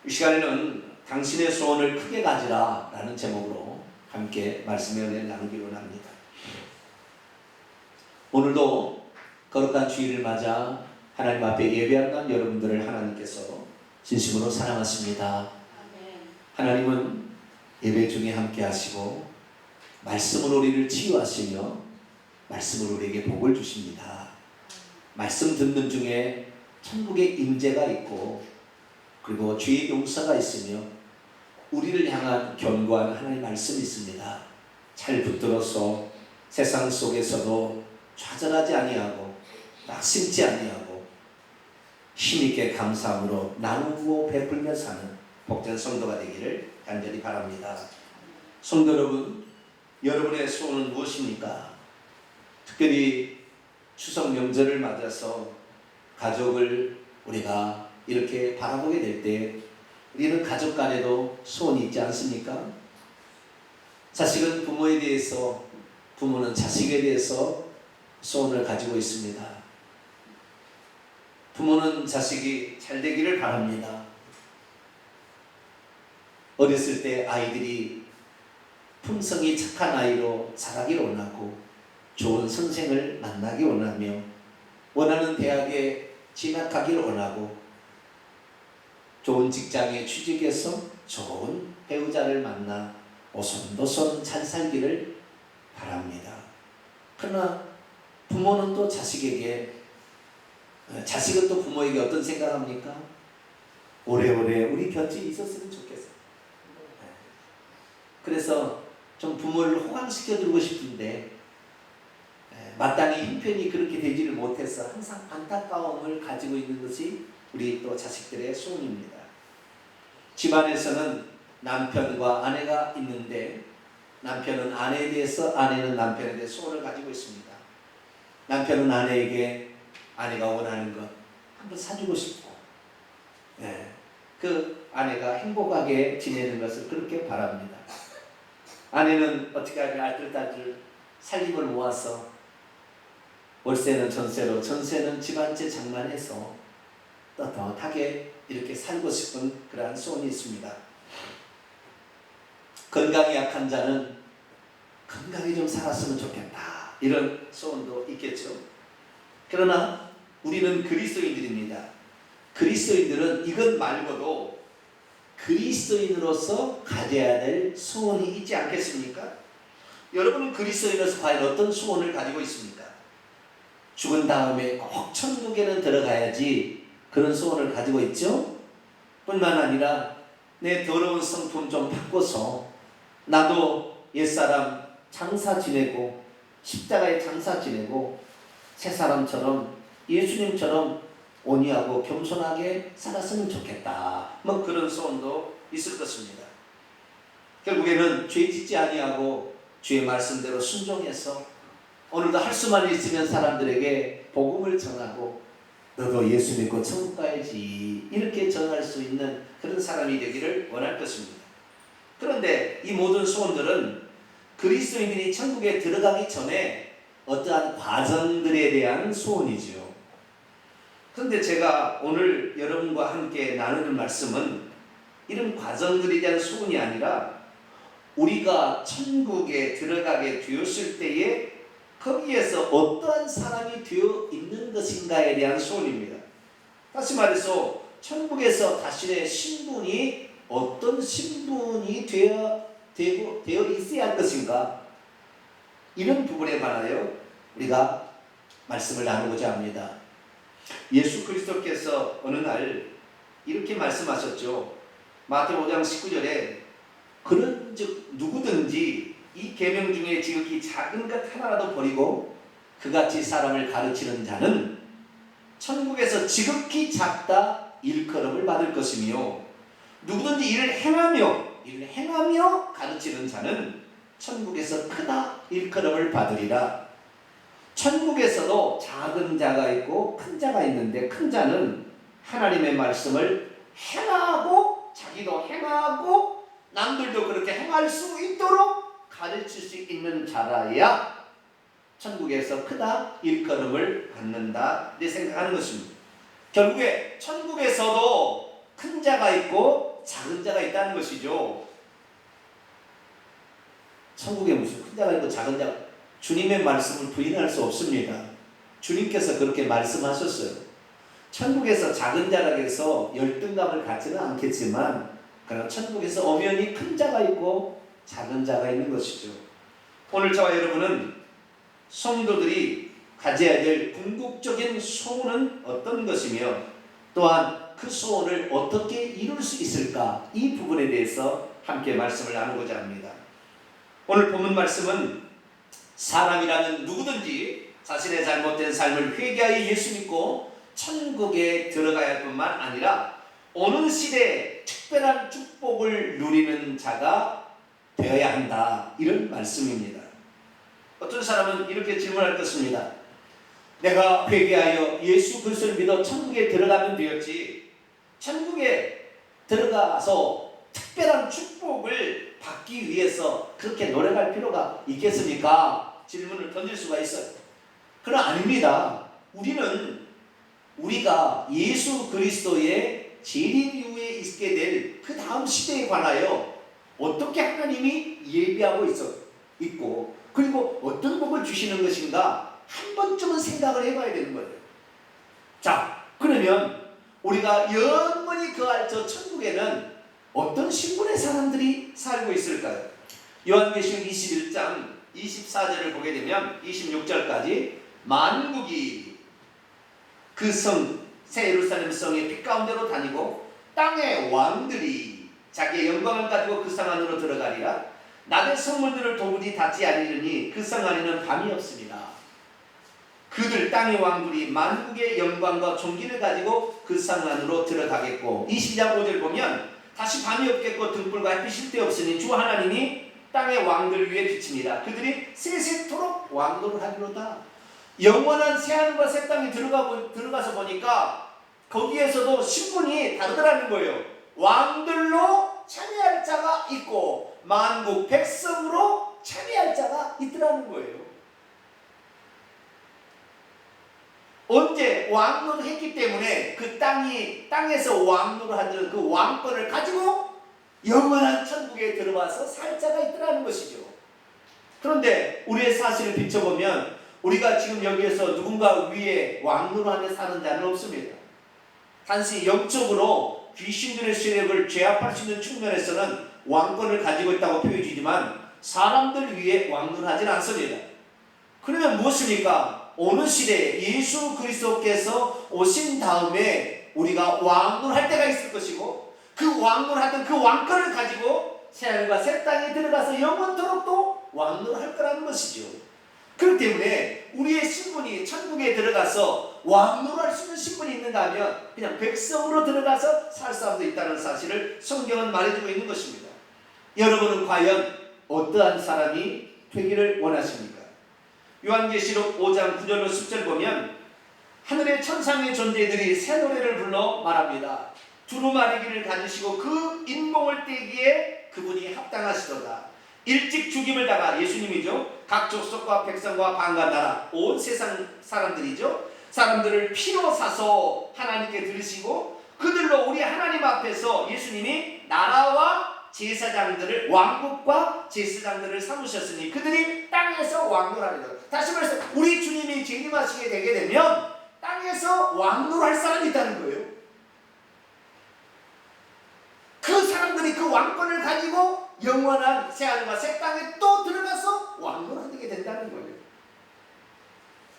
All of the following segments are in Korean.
이 시간에는 당신의 소원을 크게 가지라 라는 제목으로 함께 말씀의 은혜를 나누기로 합니다. 오늘도 거룩한 주일을 맞아 하나님 앞에 예배한다는 여러분들을 하나님께서 진심으로 사랑하십니다. 하나님은 예배 중에 함께 하시고 말씀으로 우리를 치유하시며 말씀으로 우리에게 복을 주십니다. 말씀 듣는 중에 천국의 임재가 있고 그리고 죄의 용서가 있으며 우리를 향한 견고한 하나님의 말씀이 있습니다. 잘 붙들어서 세상 속에서도 좌절하지 아니하고 낙심치 아니하고 힘있게 감사함으로 나누고 베풀며 사는 복된 성도가 되기를 간절히 바랍니다. 성도 여러분, 여러분의 소원은 무엇입니까? 특별히 추석 명절을 맞아서 가족을 우리가 이렇게 바라보게 될 때 우리는 가족 간에도 소원이 있지 않습니까? 자식은 부모에 대해서, 부모는 자식에 대해서 소원을 가지고 있습니다. 부모는 자식이 잘 되기를 바랍니다. 어렸을 때 아이들이 품성이 착한 아이로 자라기를 원하고 좋은 선생을 만나기 원하며 원하는 대학에 진학하기를 원하고 좋은 직장에 취직해서 좋은 배우자를 만나 오손도손 잘 살기를 바랍니다. 그러나 부모는 또 자식은 또 부모에게 어떤 생각합니까? 오래오래 우리 곁에 있었으면 좋겠어. 그래서 좀 부모를 호강시켜주고 싶은데 마땅히 형편이 그렇게 되지를 못해서 항상 안타까움을 가지고 있는 것이 우리 또 자식들의 소원입니다. 집안에서는 남편과 아내가 있는데 남편은 아내에 대해서, 아내는 남편에 대해 소원을 가지고 있습니다. 남편은 아내에게 아내가 원하는 것 한번 사주고 싶고 그 아내가 행복하게 지내는 것을 그렇게 바랍니다. 아내는 어떻게 하면 알뜰딸뜰 살림을 모아서 월세는 전세로, 전세는 집안채 장만해서 떳떳하게 이렇게 살고 싶은 그러한 소원이 있습니다. 건강이 약한 자는 건강히 좀 살았으면 좋겠다, 이런 소원도 있겠죠. 그러나 우리는 그리스도인들입니다. 그리스도인들은 이것 말고도 그리스도인으로서 가져야 될 소원이 있지 않겠습니까? 여러분은 그리스도인으로서 과연 어떤 소원을 가지고 있습니까? 죽은 다음에 꼭 천국에는 들어가야지 그런 소원을 가지고 있죠? 뿐만 아니라 내 더러운 성품 좀 바꿔서 나도 옛사람 장사 지내고 십자가에 장사 지내고 새 사람처럼 예수님처럼 온유하고 겸손하게 살았으면 좋겠다, 뭐 그런 소원도 있을 것입니다. 결국에는 죄 짓지 아니하고 주의 말씀대로 순종해서 오늘도 할 수만 있으면 사람들에게 복음을 전하고 너도 예수 믿고 천국 가야지 이렇게 전할 수 있는 그런 사람이 되기를 원할 것입니다. 그런데 이 모든 소원들은 그리스도인들이 천국에 들어가기 전에 어떠한 과정들에 대한 소원이지요. 그런데 제가 오늘 여러분과 함께 나누는 말씀은 이런 과정들에 대한 소원이 아니라 우리가 천국에 들어가게 되었을 때에 거기에서 어떠한 사람이 되어 있는 것인가에 대한 소원입니다. 다시 말해서 천국에서 자신의 신분이 어떤 신분이 되어 있어야 할 것인가, 이런 부분에 관하여 우리가 말씀을 나누고자 합니다. 예수 그리스도께서 어느 날 이렇게 말씀하셨죠. 마태복음 5장 19절에 그런즉 누구든지 이 계명 중에 지극히 작은 것 하나라도 버리고 그같이 사람을 가르치는 자는 천국에서 지극히 작다 일컬음을 받을 것이며 누구든지 이를 행하며 가르치는 자는 천국에서 크다 일컬음을 받으리라. 천국에서도 작은 자가 있고 큰 자가 있는데 큰 자는 하나님의 말씀을 행하고 자기도 행하고 남들도 그렇게 행할 수 있도록 가르칠 수 있는 자라야 천국에서 크다 일컬음을 받는다, 내 생각하는 것입니다. 결국에 천국에서도 큰 자가 있고 작은 자가 있다는 것이죠. 천국에 무슨 큰 자가 있고 작은 자, 주님의 말씀을 부인할 수 없습니다. 주님께서 그렇게 말씀하셨어요. 천국에서 작은 자라고 해서 열등감을 갖지는 않겠지만, 그러나 천국에서 엄연히 큰 자가 있고 작은 자가 있는 것이죠. 오늘 저와 여러분은 성도들이 가져야 될 궁극적인 소원은 어떤 것이며, 또한 그 소원을 어떻게 이룰 수 있을까, 이 부분에 대해서 함께 말씀을 나누고자 합니다. 오늘 본문 말씀은 사람이라면 누구든지 자신의 잘못된 삶을 회개하여 예수 믿고 천국에 들어가야 할 뿐만 아니라 오는 시대에 특별한 축복을 누리는 자가 되어야 한다, 이런 말씀입니다. 어떤 사람은 이렇게 질문할 것입니다. 내가 회개하여 예수 그리스도를 믿어 천국에 들어가면 되었지, 천국에 들어가서 특별한 축복을 받기 위해서 그렇게 노력할 필요가 있겠습니까? 질문을 던질 수가 있어요. 그러나 아닙니다. 우리가 예수 그리스도의 재림 이후에 있게 될 그 다음 시대에 관하여 어떻게 하나님이 예비하고 있고, 그리고 어떤 복을 주시는 것인가 한 번쯤은 생각을 해봐야 되는 거예요. 자, 그러면 우리가 영원히 거할 저 천국에는 어떤 신분의 사람들이 살고 있을까요? 요한계시록 21장 24절을 보게 되면 26절까지 만국이 그 성, 새 예루살렘 성의 빛 가운데로 다니고 땅의 왕들이 자기의 영광을 가지고 그 성 안으로 들어가리라. 낮의 성문들을 도무지 닫지 아니하니 그 성 안에는 밤이 없습니다. 그들 땅의 왕들이 만국의 영광과 존귀를 가지고 그 성 안으로 들어가겠고, 22장 5절 보면 다시 밤이 없겠고 등불과 햇빛이 때 없으니 주 하나님이 땅의 왕들 위에 비칩니다. 그들이 세세토록 왕노를 하리로다. 영원한 새하늘과 새 땅에 들어가서 보니까 거기에서도 신분이 다르더라는 거예요. 왕들로 참여할 자가 있고 만국 백성으로 참여할 자가 있더라는 거예요. 언제 왕노를 했기 때문에 그 땅에서 왕노를 하던 그 왕권을 가지고 영원한 천국에 들어와서 살 자가 있더라는 것이죠. 그런데 우리의 사실을 비춰보면 우리가 지금 여기에서 누군가 위에 왕노를 하며 사는 자는 없습니다. 단지 영적으로 귀신들의 세력을 제압할 수 있는 측면에서는 왕권을 가지고 있다고 표현해주지만 사람들 위에 왕노를 하지는 않습니다. 그러면 무엇입니까? 오는 시대에 예수 그리스도께서 오신 다음에 우리가 왕노를 할 때가 있을 것이고, 그 왕노를 하던 그 왕권을 가지고 새하늘과 새 땅에 들어가서 영원토록 또 왕노를 할 거라는 것이죠. 그렇기 때문에 우리의 신분이 천국에 들어가서 왕노를 할 수 있는 신분이 있는가 하면 그냥 백성으로 들어가서 살 사람도 있다는 사실을 성경은 말해주고 있는 것입니다. 여러분은 과연 어떠한 사람이 되기를 원하십니까? 요한계시록 5장 9절로 10절 보면 하늘의 천상의 존재들이 새 노래를 불러 말합니다. 두루마리기를 가지시고 그 인공을 떼기에 그분이 합당하시도다. 일찍 죽임을 당한 예수님이죠. 각 족속과 백성과 방과 나라 온 세상 사람들이죠. 사람들을 피로 사서 하나님께 드리시고 그들로 우리 하나님 앞에서 예수님이 나라와 제사장들을, 왕국과 제사장들을 삼으셨으니 그들이 땅에서 왕노하리라. 다시 말해서 우리 주님이 재림하시게 되게 되면 땅에서 왕노할 사람이 있다는 거예요. 그 사람들이 그 왕권을 가지고 영원한 새하늘과 새 땅에 또 들어가서 왕노하게 된다는 거예요.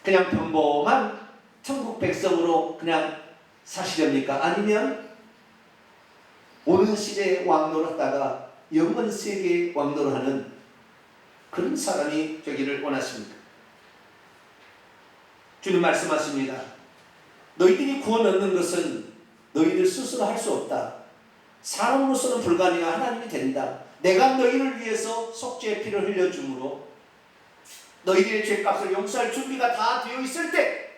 그냥 평범한 천국 백성으로 그냥 사시렵니까? 아니면 오는 시대에 왕노를 하다가 영원 세계에 왕노를 하는 그런 사람이 되기를 원하십니까? 주님 말씀하십니다. 너희들이 구원 얻는 것은 너희들 스스로 할 수 없다. 사람으로서는 불가능한 하나님이 된다. 내가 너희를 위해서 속죄의 피를 흘려줌으로 너희들의 죄값을 용서할 준비가 다 되어 있을 때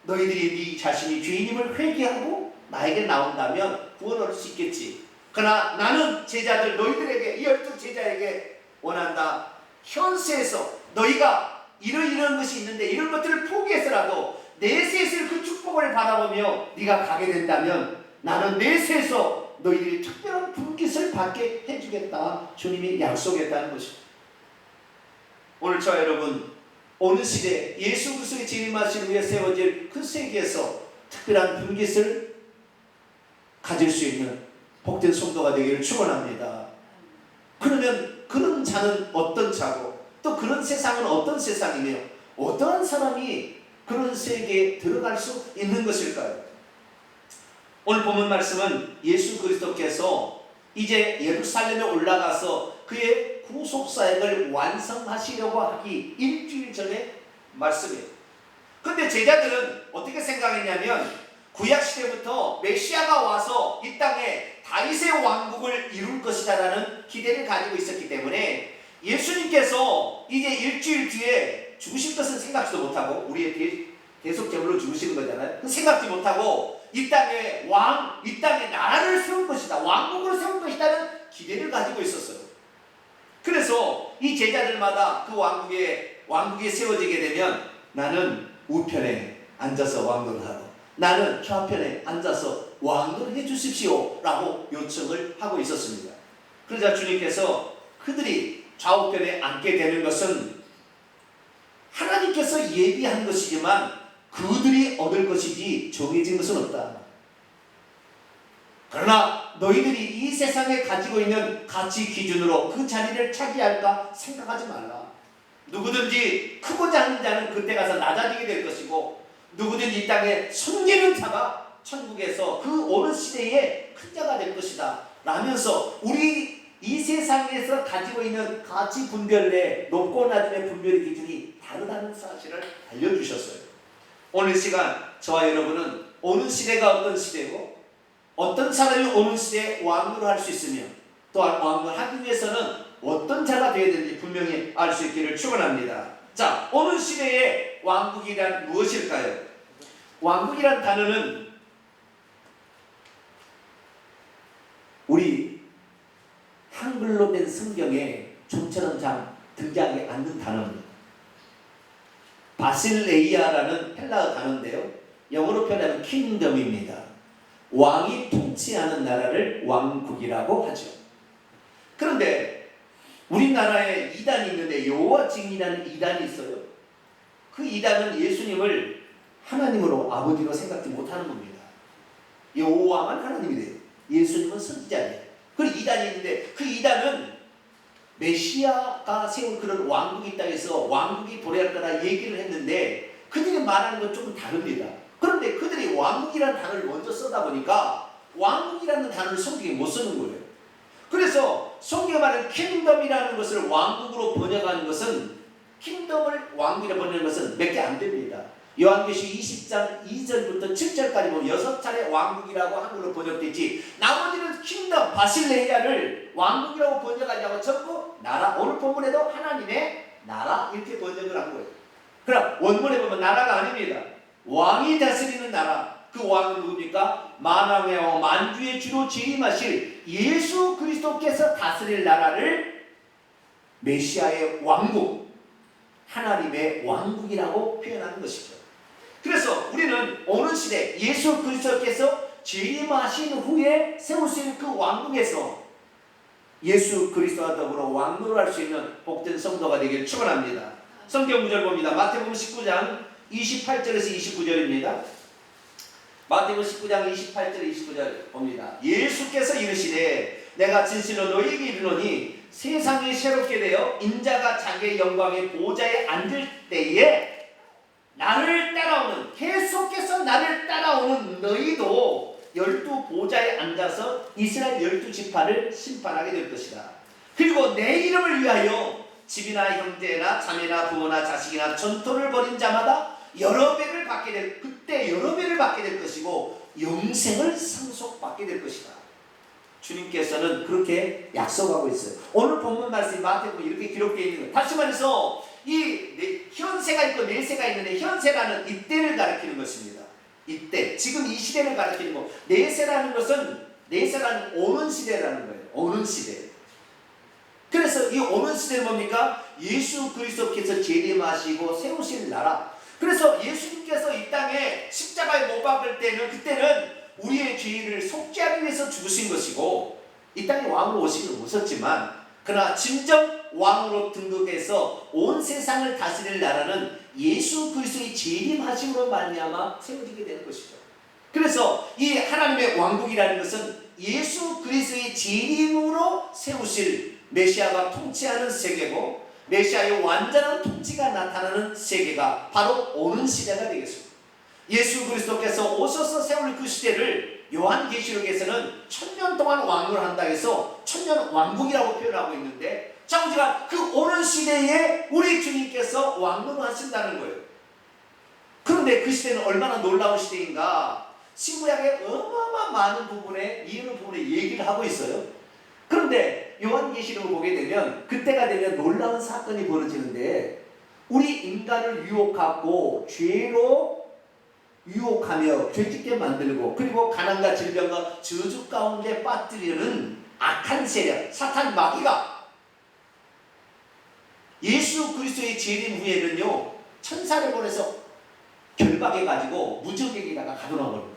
너희들이 네 자신이 죄인임을 회개하고 나에게 나온다면 구원 얻을 수 있겠지. 그러나 나는 제자들 너희들에게, 이 12제자에게 원한다. 현세에서 너희가 이런 것이 있는데 이런 것들을 포기해서라도 내세에서 그 축복을 바라보며 네가 가게 된다면 나는 내세에서 너희들이 특별한 분깃을 받게 해주겠다. 주님이 약속했다는 것입니다. 오늘 저와 여러분, 어느 시대 예수 그리스도의 재림하신 후에 세워질 그 세계에서 특별한 분깃을 가질 수 있는 복된 성도가 되기를 축원합니다. 그러면 그런 자는 어떤 자고 또 그런 세상은 어떤 세상이며 어떠한 사람이 그런 세계에 들어갈 수 있는 것일까요? 오늘 본문 말씀은 예수 그리스도께서 이제 예루살렘에 올라가서 그의 구속사역을 완성하시려고 하기 일주일 전에 말씀이에요. 그런데 제자들은 어떻게 생각했냐면 구약시대부터 메시아가 와서 이 땅에 다윗의 왕국을 이룰 것이다 라는 기대를 가지고 있었기 때문에 예수님께서 이제 일주일 뒤에 죽으실 것은 생각지도 못하고 우리의 대속제물로 죽으시는 거잖아요. 생각지 못하고 이 땅에 이 땅에 나라를 세울 것이다, 왕국을 세울 것이다는 기대를 가지고 있었어요. 그래서 이 제자들마다 그 왕국이 세워지게 되면 나는 우편에 앉아서 왕노를 하고 나는 좌편에 앉아서 왕노를 해주십시오 라고 요청을 하고 있었습니다. 그러자 주님께서 그들이 좌우편에 앉게 되는 것은 하나님께서 예비한 것이지만 그들이 얻을 것이지 정해진 것은 없다. 그러나 너희들이 이 세상에 가지고 있는 가치 기준으로 그 자리를 차지할까 생각하지 말라. 누구든지 크고자 하는 자는 그때 가서 낮아지게 될 것이고 누구든지 이 땅에 섬기는 자가 천국에서 그 어느 시대에 큰 자가 될 것이다 라면서 우리 이 세상에서 가지고 있는 가치 분별의 높고 낮음의 분별의 기준이 다르다는 사실을 알려주셨어요. 오늘 시간 저와 여러분은 어느 시대가 어떤 시대고 어떤 사람이 어느 시대에 왕노를 할 수 있으며 또한 왕노를 하기 위해서는 어떤 자가 되어야 되는지 분명히 알 수 있기를 축원합니다. 자, 어느 시대의 왕국이란 무엇일까요? 왕국이란 단어는 우리 한글로 된 성경에 좀처럼 잘 등장하지 않는 단어입니다. 바실레이아라는 헬라어 단어인데요. 영어로 표현하면 킹덤입니다. 왕이 통치하는 나라를 왕국이라고 하죠. 그런데 우리나라에 이단이 있는데 여호와 증인이라는 이단이 있어요. 그 이단은 예수님을 하나님으로 아버지로 생각지 못하는 겁니다. 여호와만 하나님이 돼요. 예수님은 선지자예요. 그리고 이단이 있는데 그 이단은 메시아가 세운 그런 왕국이 있다 해서 왕국이 도래할 거라 얘기를 했는데 그들이 말하는 건 조금 다릅니다. 그런데 그들이 왕국이라는 단어를 먼저 쓰다 보니까 왕국이라는 단어를 성경에 못 쓰는 거예요. 그래서 성경에 말하는 킹덤이라는 것을 왕국으로 번역하는 것은 킹덤을 왕국이라 번역하는 것은 몇 개 안 됩니다. 요한계시록 20장 2절부터 7절까지 보면 6차례 왕국이라고 한글로 번역되지 나머지는 킹덤, 바실레이아를 왕국이라고 번역하지 않고 전부 나라, 오늘 본문에도 하나님의 나라 이렇게 번역을 한 거예요. 그럼 원문에 보면 나라가 아닙니다. 왕이 다스리는 나라. 그 왕은 누굽니까? 만왕의 왕 만주의 주로 재림하실 예수 그리스도께서 다스릴 나라를 메시아의 왕국, 하나님의 왕국이라고 표현하는 것이죠. 그래서 우리는 어느 시대 예수 그리스도께서 재림하신 후에 세우실 그 왕국에서 예수 그리스도와 더불어 왕노를 할 수 있는 복된 성도가 되기를 축원합니다. 성경 구절 봅니다. 마태복음 19장 28절에서 29절입니다. 마태복음 19장 28절 29절 봅니다. 예수께서 이르시되 내가 진실로 너희에게 이르노니 세상이 새롭게 되어 인자가 자기의 영광의 보좌에 앉을 때에 나를 따라오는, 계속해서 나를 따라오는 너희도 12 보좌에 앉아서 이스라엘 12지파를 심판하게 될 것이다. 그리고 내 이름을 위하여 집이나 형제나 자매나 부모나 자식이나 전토를 벌인 자마다 여러 배를 받게 될 것이고 영생을 상속받게 될 것이다. 주님께서는 그렇게 약속하고 있어요. 오늘 본문 말씀이 마태복음 이렇게 기록되어 있는 거예요. 다시 말해서 이 현세가 있고 내세가 있는데 현세라는 이때를 가리키는 것입니다. 이때, 지금 이 시대를 가리키는 거. 내세라는 것은 내세라는 오는 시대라는 거예요. 오는 시대. 그래서 이 오는 시대는 뭡니까? 예수 그리스도께서 재림하시고 세우실 나라. 그래서 예수님께서 이 땅에 십자가에 못 박을 때는 그때는 우리의 죄를 속죄하기 위해서 죽으신 것이고 이 땅에 왕으로 오시기는 오셨지만 그러나 진정 왕으로 등극해서 온 세상을 다스릴 나라는 예수 그리스도의 재림하심으로 말미암아 세워지게 되는 것이죠. 그래서 이 하나님의 왕국이라는 것은 예수 그리스도의 재림으로 세우실 메시아가 통치하는 세계고 메시아의 완전한 통치가 나타나는 세계가 바로 오는 시대가 되겠습니다. 예수 그리스도께서 오셔서 세울 그 시대를 요한계시록에서는 1000년 동안 왕을 한다 해서 1000년 왕국이라고 표현하고 있는데 자, 우리가 그 오는 시대에 우리 주님께서 왕으로 하신다는 거예요. 그런데 그 시대는 얼마나 놀라운 시대인가. 신구약에 어마어마한 많은 부분에 이런 부분에 얘기를 하고 있어요. 그런데 요한계시록을 보게 되면 그때가 되면 놀라운 사건이 벌어지는데 우리 인간을 유혹하고 죄로 유혹하며 죄짓게 만들고 그리고 가난과 질병과 저주 가운데 빠뜨리는 악한 세력 사탄 마귀가 예수 그리스도의 재림 후에는요 천사를 보내서 결박해가지고 무적에게다가 가둬놔버린 거예요.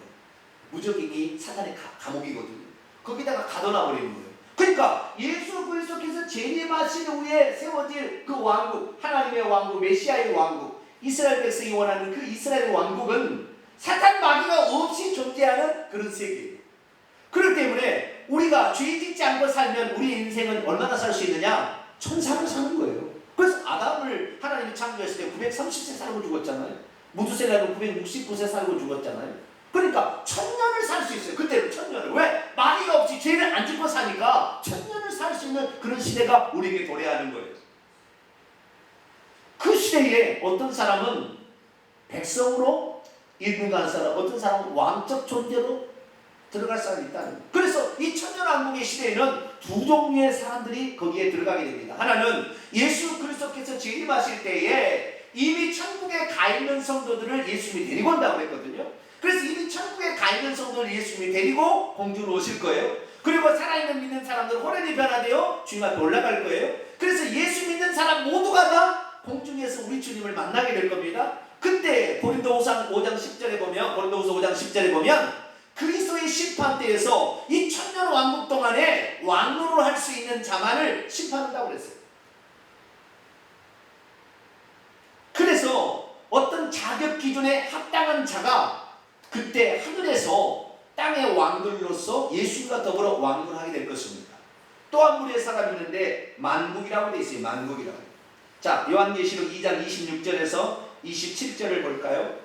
무적이 사탄의 감옥이거든요. 거기다가 가둬놔버리는 거예요. 그러니까 예수 그리스도께서 재림하신 후에 세워질 그 왕국, 하나님의 왕국, 메시아의 왕국, 이스라엘 백성이 원하는 그 이스라엘 왕국은 사탄 마귀가 없이 존재하는 그런 세계예요. 그렇기 때문에 우리가 죄 짓지 않고 살면 우리 인생은 얼마나 살 수 있느냐? 천사로 사는 거예요. 그래서 아담을 하나님이 창조했을 때 930세 살고 죽었잖아요. 무두셀라는 969세 살고 죽었잖아요. 그러니까 1000년을 살 수 있어요. 그때는 1000년을. 왜? 마귀가 없이 죄를 안 짓고 사니까 1000년을 살 수 있는 그런 시대가 우리에게 도래하는 거예요. 그 시대에 어떤 사람은 백성으로 일분간 사람, 어떤 사람은 왕적 존재로 들어갈 사람이 있다는 거예요. 그래서 이 천년왕국의 시대에는 두 종류의 사람들이 거기에 들어가게 됩니다. 하나는 예수 그리스도께서 재림하실 때에 이미 천국에 가 있는 성도들을 예수님이 데리고 온다고 했거든요. 그래서 이미 천국에 가 있는 성도를 예수님이 데리고 공주로 오실 거예요. 그리고 살아있는 믿는 사람들은 호련히 변화되어 주님 앞에 올라갈 거예요. 그래서 예수 믿는 사람 모두가 다 공중에서 우리 주님을 만나게 될 겁니다. 그때 고린도후서 5장 10절에 보면 그리스도의 심판대에서 이 천년 왕국 동안에 왕노를 할 수 있는 자만을 심판한다고 그랬어요. 그래서 어떤 자격 기준에 합당한 자가 그때 하늘에서 땅의 왕들로서 예수님과 더불어 왕국을 하게 될 것입니다. 또 한 무리의 사람이 있는데 만국이라고 되어 있어요. 만국이라고. 자, 요한계시록 2장 26절에서 27절을 볼까요?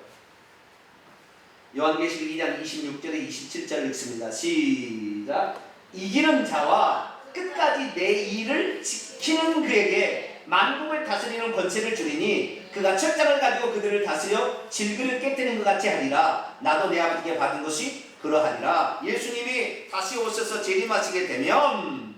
요한계시록 2장 26절에 27절을 읽습니다. 시작. 이기는 자와 끝까지 내 일을 지키는 그에게 만국을 다스리는 권세를 주리니 그가 철장을 가지고 그들을 다스려 질그를 깨뜨리는 것 같이 하리라. 나도 내 아버지께 받은 것이 그러하리라. 예수님이 다시 오셔서 재림하시게 되면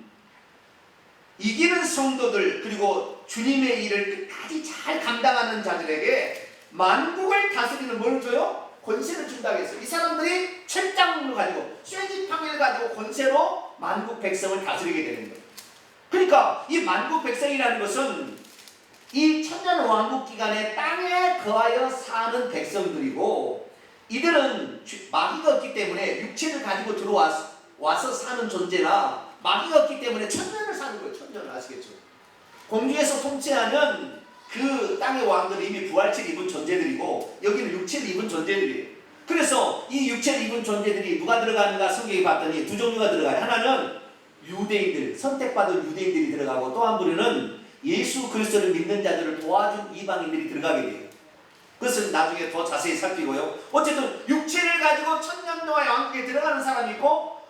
이기는 성도들 그리고 주님의 일을 끝까지 잘 감당하는 자들에게 만국을 다스리는 뭘 줘요? 권세를 준다고 했어요. 이 사람들이 철장을 가지고 쇠지팡이를 가지고 권세로 만국 백성을 다스리게 되는 거예요. 그러니까 이 만국 백성이라는 것은 이 천년 왕국 기간에 땅에 거하여 사는 백성들이고 이들은 마귀가 없기 때문에 육체를 가지고 들어와서 사는 존재나 마귀가 없기 때문에 천년을 사는 거예요. 천년을 아시겠죠? 공중에서 통치하는 그 땅의 왕들은 이미 부활체를 입은 존재들이고 여기는 육체를 입은 존재들이에요. 그래서 이 육체를 입은 존재들이 누가 들어가는가 성경에 봤더니 두 종류가 들어가요. 하나는 유대인들, 선택받은 유대인들이 들어가고 또 한 부류는 예수 그리스도를 믿는 자들을 도와준 이방인들이 들어가게 돼요. 그것은 나중에 더 자세히 살피고요. 어쨌든 육체를 가지고 천년 동안 왕국에 들어가는 사람이 있고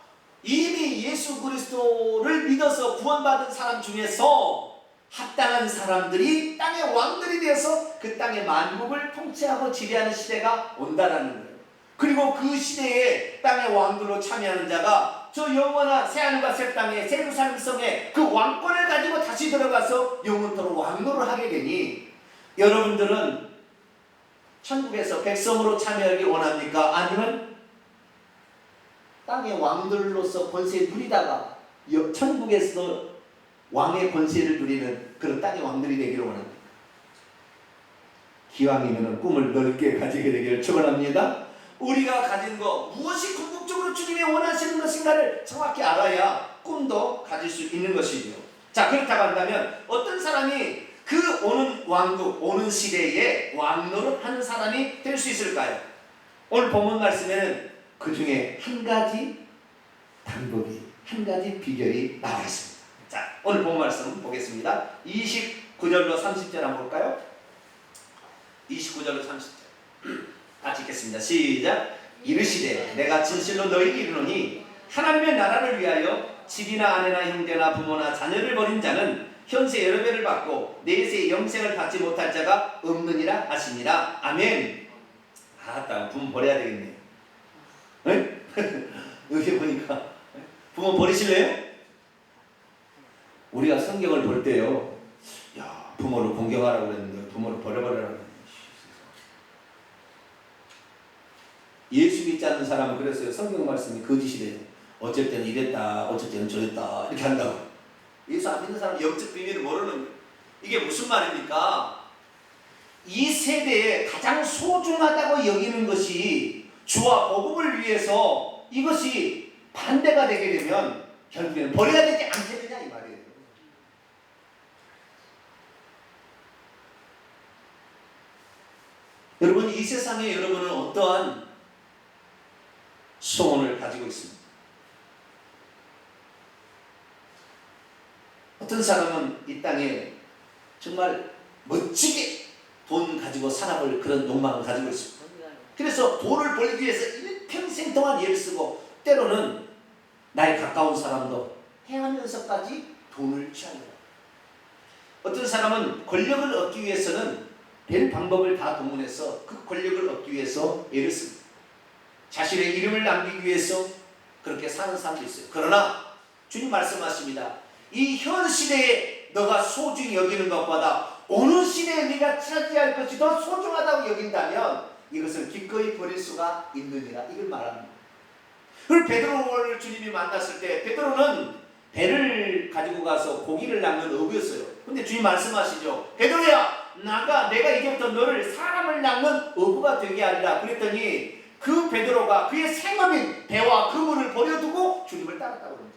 이미 예수 그리스도를 믿어서 구원받은 사람 중에서 합당한 사람들이 땅의 왕들이 되어서 그 땅의 만국을 통치하고 지배하는 시대가 온다라는 거예요. 그리고 그 시대에 땅의 왕들로 참여하는 자가 저 영원한 새하늘과 새 땅에 예루살렘 성에 그 왕권을 가지고 다시 들어가서 영원토록 왕노를 하게 되니 여러분들은 천국에서 백성으로 참여하기 원합니까? 아니면 땅의 왕들로서 권세를 누리다가 천국에서 왕의 권세를 누리는 그런 땅의 왕들이 되기를 원합니다. 기왕이면 꿈을 넓게 가지게 되기를 축원합니다. 우리가 가진 것, 무엇이 궁극적으로 주님이 원하시는 것인가를 정확히 알아야 꿈도 가질 수 있는 것이죠. 자, 그렇다고 한다면 어떤 사람이 그 오는 왕국, 오는 시대에 왕노릇 하는 사람이 될 수 있을까요? 오늘 본문 말씀에는 그 중에 한 가지 방법이, 한 가지 비결이 나와 있습니다. 자, 오늘 본 말씀 보겠습니다. 29절로 30절 한번 볼까요? 29절로 30절 같이 읽겠습니다. 시작. 이르시되 내가 진실로 너희에게 이르노니 하나님의 나라를 위하여 집이나 아내나 형제나 부모나 자녀를 버린 자는 현세 여러 배를 받고 내세 영생을 받지 못할 자가 없느니라 하시니라. 아멘. 아따, 부모 버려야 되겠네요. 여기 보니까 부모 버리실래요? 우리가 성경을 볼 때요, 야, 부모를 공경하라고 그랬는데 부모를 버려버리라고 그랬는데, 예수 믿지 않는 사람은 그랬어요. 성경 말씀이 거짓이래요. 어쩔 때는 이랬다, 어쩔 때는 저랬다, 이렇게 한다고. 예수 안 믿는 사람은 영적 비밀을 모르는 거예요. 이게 무슨 말입니까? 이 세대에 가장 소중하다고 여기는 것이 주와 복음을 위해서 이것이 반대가 되게 되면 결국에는 버려야 되지 않겠느냐 이 말이에요. 여러분, 이 세상에 여러분은 어떠한 소원을 가지고 있습니다. 어떤 사람은 이 땅에 정말 멋지게 돈 가지고 살아볼 그런 욕망을 가지고 있습니다. 그래서 돈을 벌기 위해서 평생 동안 애를 쓰고 때로는 나에 가까운 사람도 해하면서까지 돈을 취합니다. 어떤 사람은 권력을 얻기 위해서는 별 방법을 다 동원해서 그 권력을 얻기 위해서 애를 씁니다. 자신의 이름을 남기기 위해서 그렇게 사는 사람도 있어요. 그러나 주님 말씀하십니다. 이 현 시대에 너가 소중히 여기는 것보다 오는 시대에 네가 차지할 것이 더 소중하다고 여긴다면 이것을 기꺼이 버릴 수가 있느니라, 이걸 말합니다. 그리고 베드로를 주님이 만났을 때 베드로는 배를 가지고 가서 고기를 낚는 어부였어요. 근데 주님 말씀하시죠. 베드로야, 내가 이제부터 너를 사람을 낚는 어부가 되게 하리라. 그랬더니 그 베드로가 그의 생업인 배와 그물을 버려두고 주님을 따랐다고 합니다.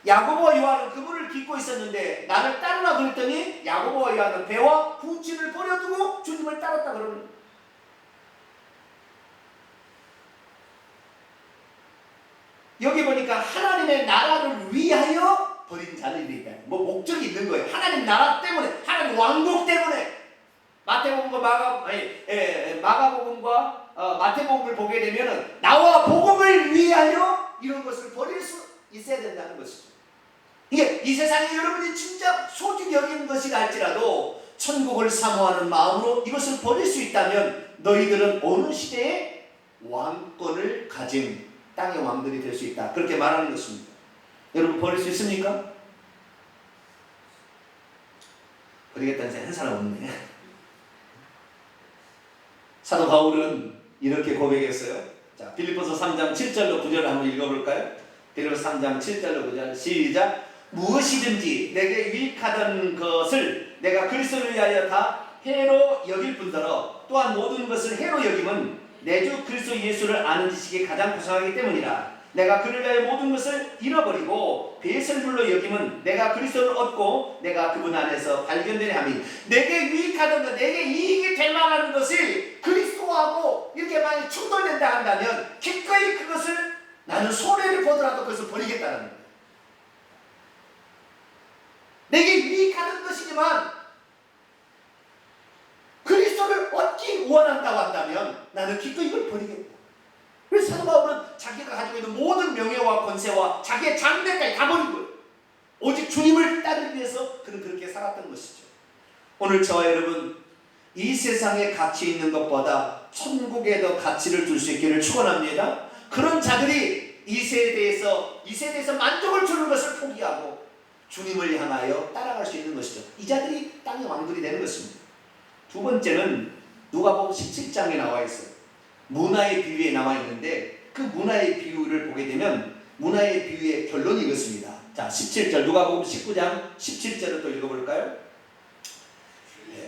야고보와 요한은 그물을 깃고 있었는데 나를 따르라 그랬더니 야고보와 요한은 배와 부친을 버려두고 주님을 따랐다 그러는. 여기 보니까 하나님의 나라를 위하여 버린 자들이 있다. 뭐 목적이 있는 거예요. 하나님 나라 때문에, 하나님 왕국 때문에. 마태복음과 마가복음과 마태복음을 보게 되면은 나와 복음을 위하여 이런 것을 버릴 수 있어야 된다는 것이죠. 이게 이 세상에 여러분이 진짜 소중히 여기는 것이라 할지라도 천국을 사모하는 마음으로 이것을 버릴 수 있다면 너희들은 어느 시대에 왕권을 가진 땅의 왕들이 될 수 있다. 그렇게 말하는 것입니다. 여러분, 버릴 수 있습니까? 버리겠다는 사람 한 사람 없네. 사도 바울은 이렇게 고백했어요. 자, 빌립보서 3장 7절로 9절을 한번 읽어볼까요? 빌립보서 3장 7절로 9절 시작. 무엇이든지 내게 유익하던 것을 내가 그리스도를 위하여 다 해로 여길 뿐더러 또한 모든 것을 해로 여김은 내 주 그리스도 예수를 아는 지식이 가장 구성하기 때문이라. 내가 그를 위하여 모든 것을 잃어버리고 배설물로 여김은 내가 그리스도를 얻고 내가 그분 안에서 발견되려 함이. 내게 유익하던 것, 내게 이익이 될 만한 것이 그리스도하고 이렇게 많이 충돌된다 한다면 기꺼이 그것을 나는 손해를 보더라도 그것을 버리겠다는 거예요. 내게 유익하는 것이지만 그리스도를 얻기 원한다고 한다면 나는 기꺼이 이걸 버리겠다. 그래서 사도 바울은 자기가 가지고 있는 모든 명예와 권세와 자기의 장래까지 다 버린 거예요. 오직 주님을 따르기 위해서 그는 그렇게 살았던 것이죠. 오늘 저와 여러분, 이 세상에 가치 있는 것보다 천국에 더 가치를 둘 수 있기를 축원합니다. 그런 자들이 이 세대에서 만족을 주는 것을 포기하고 주님을 향하여 따라갈 수 있는 것이죠. 이 자들이 땅의 왕들이 되는 것입니다. 두 번째는 누가복음 17장에 나와 있어요. 문화의 비유에 나와 있는데 그 문화의 비유를 보게 되면 문화의 비유의 결론이 이렇습니다. 자, 17절 누가복음 19장 17절을 또 읽어볼까요?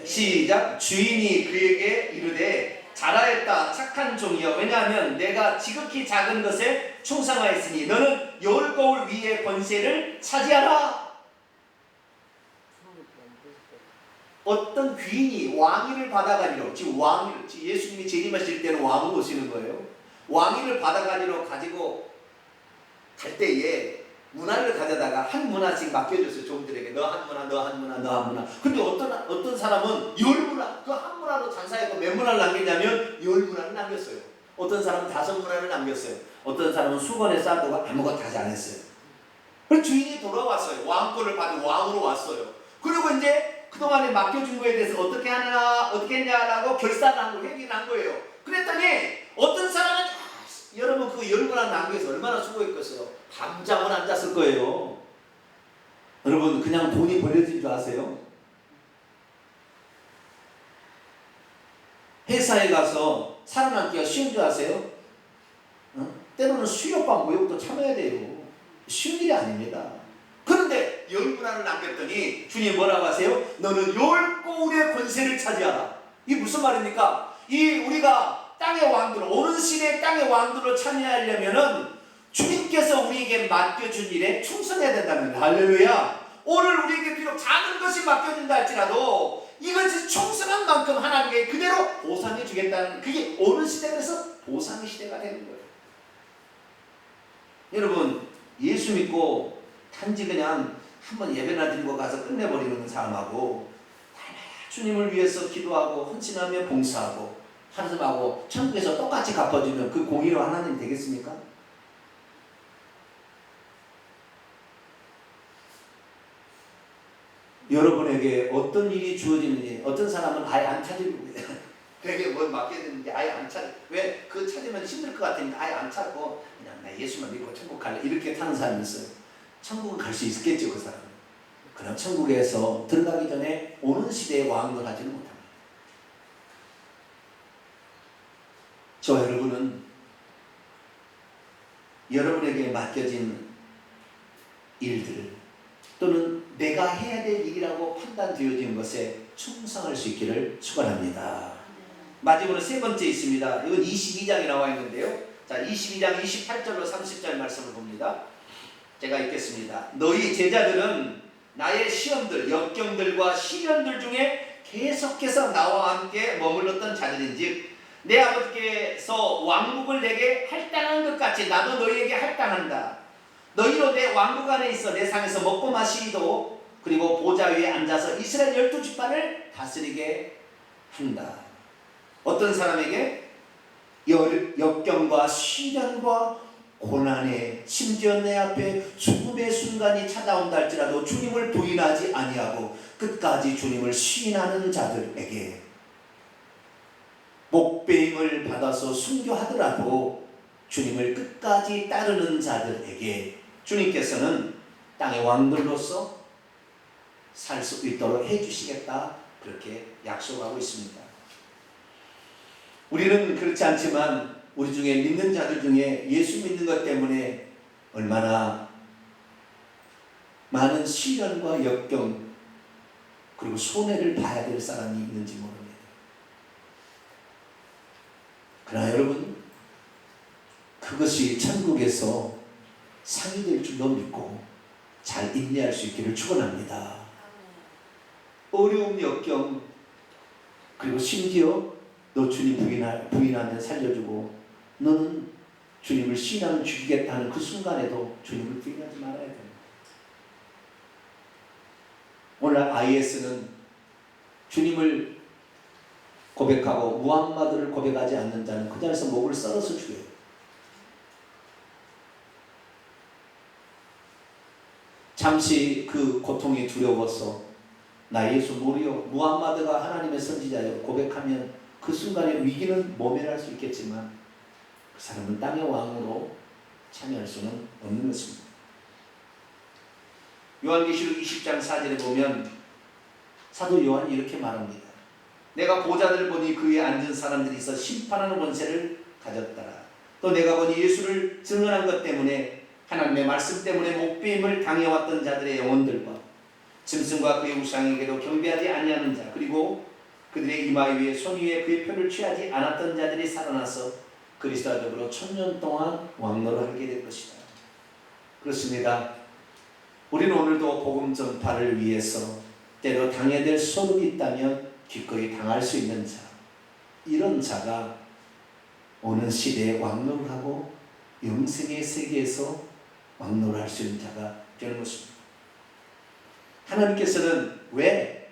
시작. 주인이 그에게 이르되 잘하였다 착한 종이여 왜냐하면 내가 지극히 작은 것에 충성하였으니 너는 열 거울 위의 권세를 차지하라. 어떤 귀인이 왕위를 받아가지고 지금 왕위를 예수님이 재림하실 때는 왕으로 오시는 거예요. 왕위를 받아가지고 가지고 갈 때에 문화를 가져다가 한 문화씩 맡겨줬어요. 종들에게 너 한 문화, 너 한 문화, 너 한 문화. 근데 어떤 사람은 열 문화, 그 한 문화로 장사했고 몇 문화를 남겼냐면 열 문화를 남겼어요. 어떤 사람은 5문화를 남겼어요. 어떤 사람은 수건에 싸두고 아무것도 하지 않았어요. 그래서 주인이 돌아왔어요. 왕권을 받은 왕으로 왔어요. 그리고 이제 그동안에 맡겨준 거에 대해서 어떻게 하냐, 어떻게 했냐라고 결산을 한 거, 회기를 한 거예요. 그랬더니 어떤 사람은 여러분 그 열 문화 남겨서 얼마나 수고했겠어요. 밤잠을 안 잤을 거예요. 여러분 그냥 돈이 벌려진 줄 아세요? 회사에 가서 살아남기가 쉬운 줄 아세요? 때로는 수욕과 모욕도 참아야 돼요. 쉬운 일이 아닙니다. 그런데 열 문화를 남겼더니 주님 뭐라고 하세요? 너는 열 거울의 권세를 차지하라. 이게 무슨 말입니까? 우리가 땅의 왕들, 오는 시대의 땅의 왕들을 참여하려면은 주님께서 우리에게 맡겨준 일에 충성해야 된다는 거예요. 할렐루야. 오늘 우리에게 비록 작은 것이 맡겨준다 할지라도 이것이 충성한 만큼 하나님께 그대로 보상해 주겠다는, 그게 오는 시대에서 보상의 시대가 되는 거예요. 여러분 예수 믿고 단지 그냥 한번 예배나 드리고 가서 끝내버리는 사람하고 주님을 위해서 기도하고 헌신하며 봉사하고 하나님하고 천국에서 똑같이 갚아주면 그 공의로 하나님 되겠습니까? 여러분에게 어떤 일이 주어지는지, 어떤 사람은 아예 안 찾으려고 해요. 되게 뭘 맡겨야 아예 안 찾아. 왜? 그거 찾으면 힘들 것 같으니까 아예 안 찾고 그냥 나 예수만 믿고 천국 갈래 이렇게 타는 사람이 있어요. 천국은 갈 수 있겠죠 그 사람은. 그럼 천국에서 들어가기 전에 오는 시대의 왕을 하지는 못합니다. 저와 여러분은 여러분에게 맡겨진 일들 또는 내가 해야 될 일이라고 판단되어진 것에 충성할 수 있기를 축원합니다. 마지막으로 세 번째 있습니다. 이건 22장에 나와 있는데요. 자, 22장 28절로 30절 말씀을 봅니다. 제가 읽겠습니다. 너희 제자들은 나의 시험들, 역경들과 시련들 중에 계속해서 나와 함께 머물렀던 자들인즉 내 아버지께서 왕국을 내게 할당한 것 같이 나도 너희에게 할당한다. 너희로 내 왕국 안에 있어 내 상에서 먹고 마시기도 그리고 보좌 위에 앉아서 이스라엘 12지파를 다스리게 한다. 어떤 사람에게 역경과 시련과 고난에 심지어 내 앞에 죽음의 순간이 찾아온다 할지라도 주님을 부인하지 아니하고 끝까지 주님을 시인하는 자들에게 목배임을 받아서 순교하더라도 주님을 끝까지 따르는 자들에게 주님께서는 땅의 왕들로서 살 수 있도록 해주시겠다 그렇게 약속하고 있습니다. 우리는 그렇지 않지만 우리 중에 믿는 자들 중에 예수 믿는 것 때문에 얼마나 많은 시련과 역경 그리고 손해를 봐야 될 사람이 있는지 모릅니다. 그러나 여러분 그것이 천국에서 상이 될 줄로 믿고 잘 인내할 수 있기를 축원합니다. 어려움, 역경 그리고 심지어 너 주님 부인하면 살려주고 너는 주님을 신앙을 죽이겠다는 그 순간에도 주님을 부인하지 말아야 됩니다. 오늘 IS는 주님을 고백하고 무함마드를 고백하지 않는 자는 그 자리에서 목을 썰어서 죽여요. 잠시 그 고통이 두려워서 나 예수 모르요 무함마드가 하나님의 선지자여 고백하면 그 순간에 위기는 모면할 수 있겠지만 그 사람은 땅의 왕으로 참여할 수는 없는 것입니다. 요한계시록 20장 4절에 보면 사도 요한이 이렇게 말합니다. 내가 보좌들을 보니 그 위에 앉은 사람들이 있어 심판하는 권세를 가졌더라. 또 내가 보니 예수를 증언한 것 때문에 하나님의 말씀 때문에 목배임을 당해왔던 자들의 영혼들과 짐승과 그의 우상에게도 경배하지 아니하는 자 그리고 그들의 이마 위에 손 위에 그의 표를 취하지 않았던 자들이 살아나서 그리스도와 더불어 1000년 동안 왕노를 하게 될 것이다. 그렇습니다. 우리는 오늘도 복음 전파를 위해서 때로 당해야 될 소름이 있다면 기꺼이 당할 수 있는 자, 이런 자가 오는 시대에 왕노를 하고 영생의 세계에서 왕노를 할 수 있는 자가 되는 것입니다. 하나님께서는 왜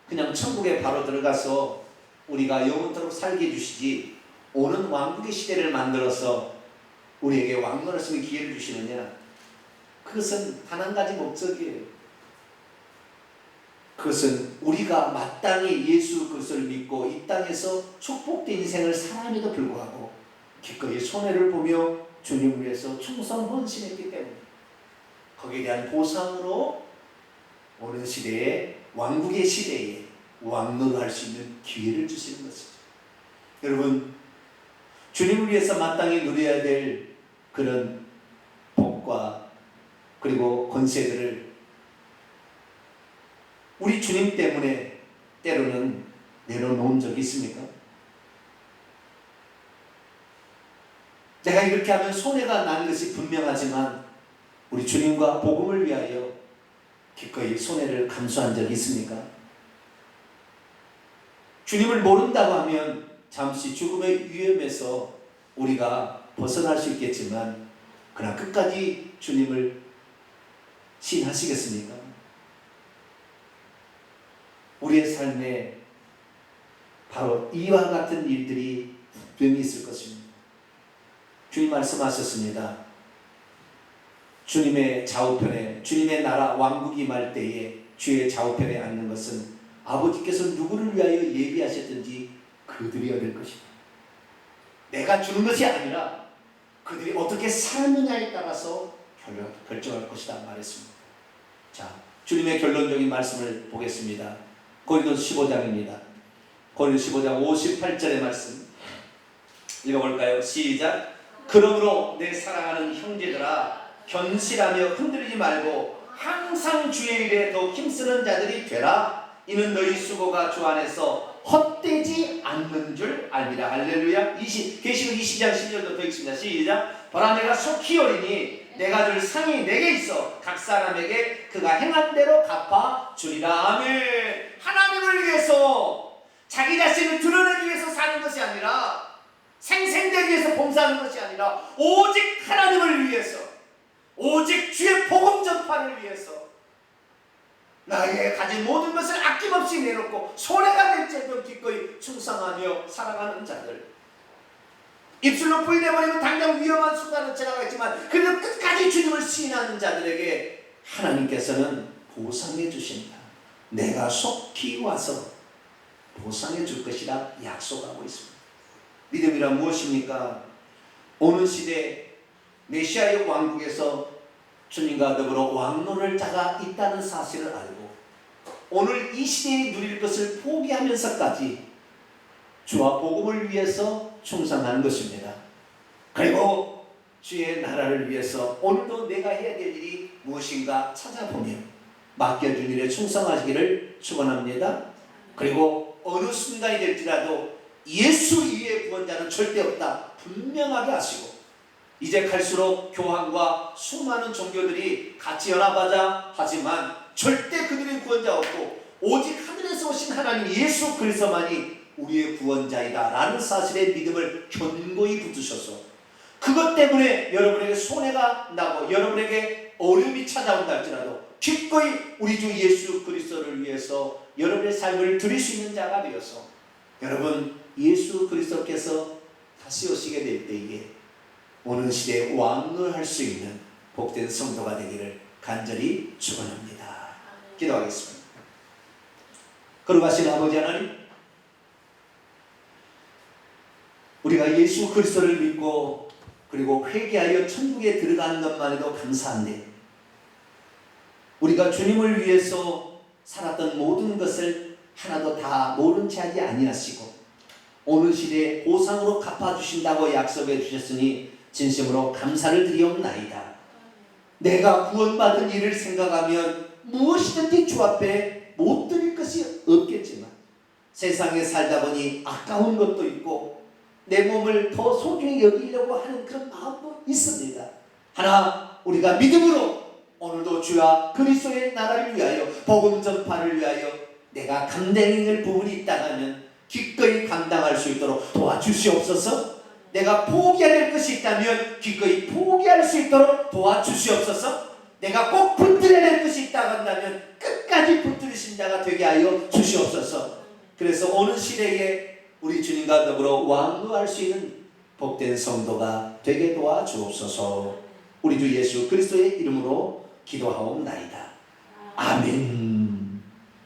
그냥 천국에 바로 들어가서 우리가 영원토록 살게 해주시지 오는 왕국의 시대를 만들어서 우리에게 왕노할 수 있는 기회를 주시느냐? 그것은 단 한 가지 목적이에요. 그것은 우리가 마땅히 예수 그리스도를 믿고 이 땅에서 축복된 인생을 살아함에도 불구하고 기꺼이 손해를 보며 주님을 위해서 충성 헌신했기 때문에 거기에 대한 보상으로 오는 시대에 왕국의 시대에 왕노를 할 수 있는 기회를 주시는 것이죠. 여러분, 주님을 위해서 마땅히 누려야 될 그런 복과 그리고 권세들을 우리 주님 때문에 때로는 내려놓은 적이 있습니까? 내가 이렇게 하면 손해가 나는 것이 분명하지만 우리 주님과 복음을 위하여 기꺼이 손해를 감수한 적이 있습니까? 주님을 모른다고 하면 잠시 죽음의 위험에서 우리가 벗어날 수 있겠지만 그러나 끝까지 주님을 신하시겠습니까? 우리의 삶에 바로 이와 같은 일들이 분명히 있을 것입니다. 주님 말씀하셨습니다. 주님의 좌우편에 주님의 나라 왕국이 임할 때에 주의 좌우편에 앉는 것은 아버지께서 누구를 위하여 예비하셨든지 그들이 얻을 것이다. 내가 주는 것이 아니라 그들이 어떻게 살느냐에 따라서 결정할 것이다 말했습니다. 자, 주님의 결론적인 말씀을 보겠습니다. 고린도서 15장입니다. 고린도서 15장 58절의 말씀 읽어볼까요? 시작. 그러므로 내 사랑하는 형제들아 견실하며 흔들리지 말고 항상 주의 일에 더 힘쓰는 자들이 되라. 이는 너희 수고가 주 안에서 헛되지 않는 줄 알미라. 할렐루야. 계시록 20장 10절도 더 읽습니다. 시작. 보라 내가 속히 오리니 내가 줄 상이 내게 있어 각 사람에게 그가 행한 대로 갚아 주리라. 아멘. 하나님을 위해서 자기 자신을 드러내기 위해서 사는 것이 아니라 생생되기 위해서 봉사하는 것이 아니라 오직 하나님을 위해서 오직 주의 복음 전파를 위해서 나에게 가진 모든 것을 아낌없이 내놓고 손해가 될지라도 기꺼이 충성하며 살아가는 자들, 입술로 부인해버리면 당장 위험한 순간은 지나가겠지만 그래도 끝까지 주님을 시인하는 자들에게 하나님께서는 보상해 주신다. 내가 속히 와서 보상해 줄 것이라 약속하고 있습니다. 믿음이란 무엇입니까? 오는 시대 메시아의 왕국에서 주님과 더불어 왕노를 자가 있다는 사실을 알고 오늘 이 시대에 누릴 것을 포기하면서까지 주와 복음을 위해서 충성하는 것입니다. 그리고 주의 나라를 위해서 오늘도 내가 해야 될 일이 무엇인가 찾아보며 맡겨준 일에 충성하시기를 축원합니다. 그리고 어느 순간이 될지라도 예수 이외의 구원자는 절대 없다 분명하게 하시고 이제 갈수록 교황과 수많은 종교들이 같이 연합하자 하지만 절대 그들의 구원자 없고 오직 하늘에서 오신 하나님 예수 그리스도만이 우리의 구원자이다 라는 사실에 믿음을 견고히 붙으셔서 그것 때문에 여러분에게 손해가 나고 여러분에게 어려움이 찾아온다 할지라도 기꺼이 우리 주 예수 그리스도를 위해서 여러분의 삶을 드릴 수 있는 자가 되어서 여러분 예수 그리스도께서 다시 오시게 될 때에 오는 시대에 왕노할 수 있는 복된 성도가 되기를 간절히 축원합니다. 기도하겠습니다. 거룩하신 아버지 하나님, 우리가 예수 그리스도를 믿고 그리고 회개하여 천국에 들어가는 것만 해도 감사한데 우리가 주님을 위해서 살았던 모든 것을 하나도 다 모른 채 하지 아니하시고 오늘 시대에 보상으로 갚아주신다고 약속해 주셨으니 진심으로 감사를 드리옵나이다. 내가 구원받은 일을 생각하면 무엇이든지 주 앞에 못 드릴 것이 없겠지만 세상에 살다 보니 아까운 것도 있고 내 몸을 더 소중히 여기려고 하는 그런 마음도 있습니다. 하나 우리가 믿음으로 오늘도 주와 그리스도의 나라를 위하여 복음 전파를 위하여 내가 감당해야 할 부분이 있다면 기꺼이 감당할 수 있도록 도와주시옵소서. 내가 포기해야 될 것이 있다면 기꺼이 포기할 수 있도록 도와주시옵소서. 내가 꼭 붙들어야 될 것이 있다고 한다면 끝까지 붙들으신 자가 되게 하여 주시옵소서. 그래서 오는 시대에 우리 주님과 더불어 왕노할 수 있는 복된 성도가 되게 도와주옵소서. 우리 주 예수 그리스도의 이름으로 기도하옵나이다. 아멘.